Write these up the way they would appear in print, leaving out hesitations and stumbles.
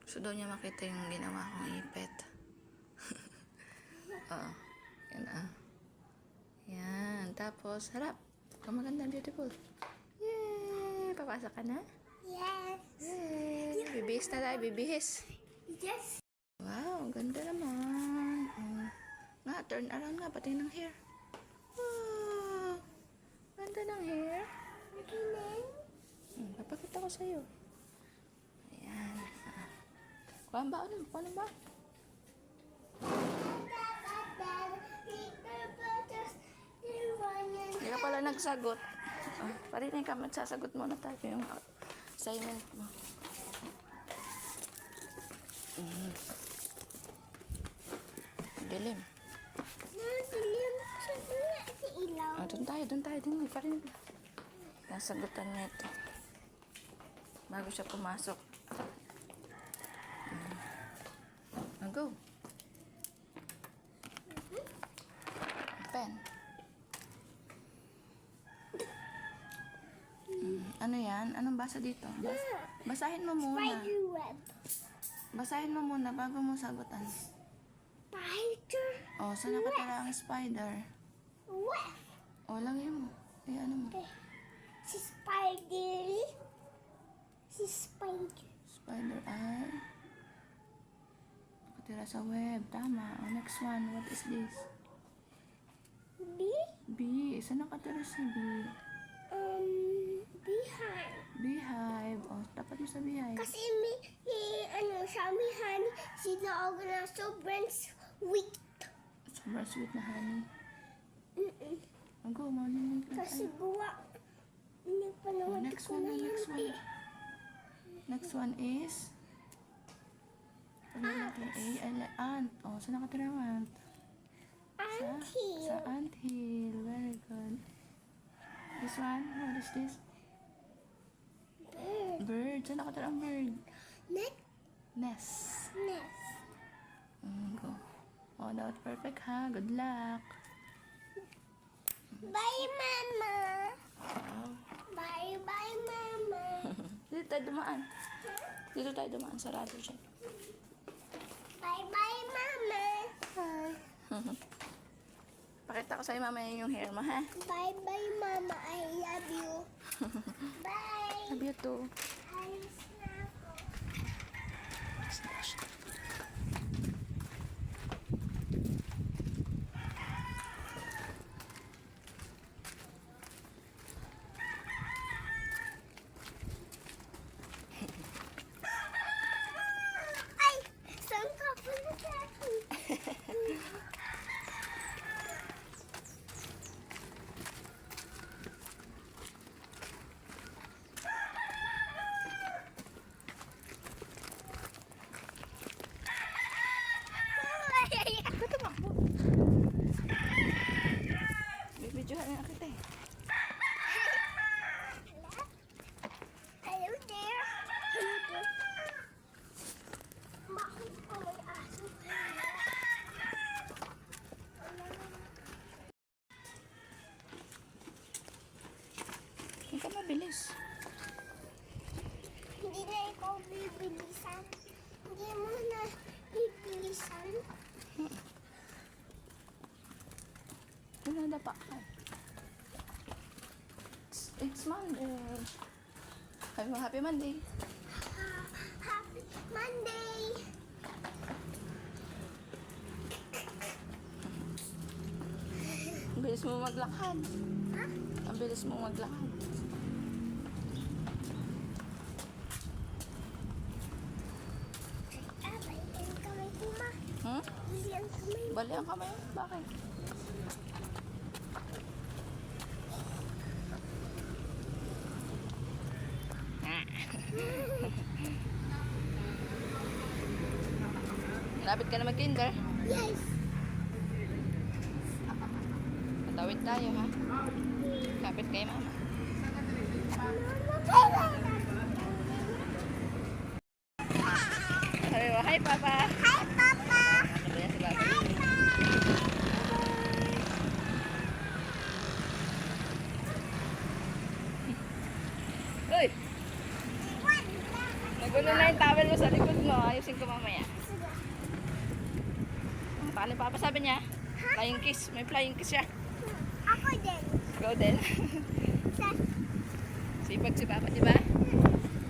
Gusto daw niya makita yung ginawa kong ipet. Oo. Yan ah. Yan. Tapos, harap. Maganda, beautiful. Yay! Papasok ka na? Yes. Yay! Bibihis na tayo, bibihis. Yes. Wow, ganda naman. Nga, turn around nga, pati ng hair. Wow! Ganda ng hair. Papakita ko sa'yo. Ayan. Kuhaan ba? Ano? Kuhaan ba? Hindi ka pala nagsagot. Parinig ka, magsasagot muna tayo yung assignment mo. Dilim. Doon tayo. Parinig. Nasagutan niya ito. Bago siya pumasok. Go. Pen. Ano yan? Anong basa dito? Basahin mo muna. Spiderweb. Basahin mo muna bago mo sagutan. Spider. Oh, saan nakatira ang spider? Web. Oh, lagay mo. Ay, ano mo? Si Spider. Si Spider. Spider eye. Nakatira sa web. Tama. Oh, next one. What is this? B. B. Saan nakatira si B? Behind. Beehive. Oh, dapat mo sa beehive. Kasi samihan sila na sobrang sweet. Sobrang sweet na honey. Go, maulinig na Kasi tayo. buwa. Hindi pa naman Next ko one, na yun. next one. Next one is... Ano natin? Ant. Oh, saan nakatira ang ant? Auntie. Sa anthill. Very good. This one, what is this? Bird. Bird. Saan nakatira ang bird? Next. Nest. Nest. Go. Oh, that was perfect ha. Good luck. Bye, Mama. Wow. Bye, Mama. Dito tayo dumaan. Dito tayo dumaan. Sarado siya. Bye, Mama. Hi. Pakita ko sa'yo mamaya yung hair mo, ha? Bye, Mama. I love you. Bye. Love you too. Alis na ako. Ay! Saan ka pala sa akin? Ito makbo. Bibidyohan na kita eh. Hello there. Hello there. Bakit ko may aso? Hindi ka mabilis. Hindi na ikaw bibilisan. Hindi mo na bibilisan. Pinadapa ka. It's Monday. Happy Monday. Happy Monday. Ang bilis mo maglakad. Ha? Ang bilis mo maglakad. Bali ang kamay ko, ma. Hmm? Bali ang kamay. Bali ang kamay. Bakit? Lapit ka na mag-kinder. Yes. Patawid tayo, ha? Kapit kay mama. Mama, Sabi mo, hi, Papa. hi, Papa. Sabi niya si Papa. Hi, Papa. Uy! Wala. Gulo na yung towel mo sa likod mo. Ayusin ko mamaya. Sige. Paano yung papa sabi niya? Flying kiss. May flying kiss siya. Ako din. Go din. Sa Sipag si papa, di ba?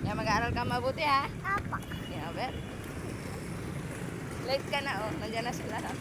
Kaya mag-aaral ka mabuti ha. apa. Yeah, well. Late ka na oh. Nandiyan na sila ha.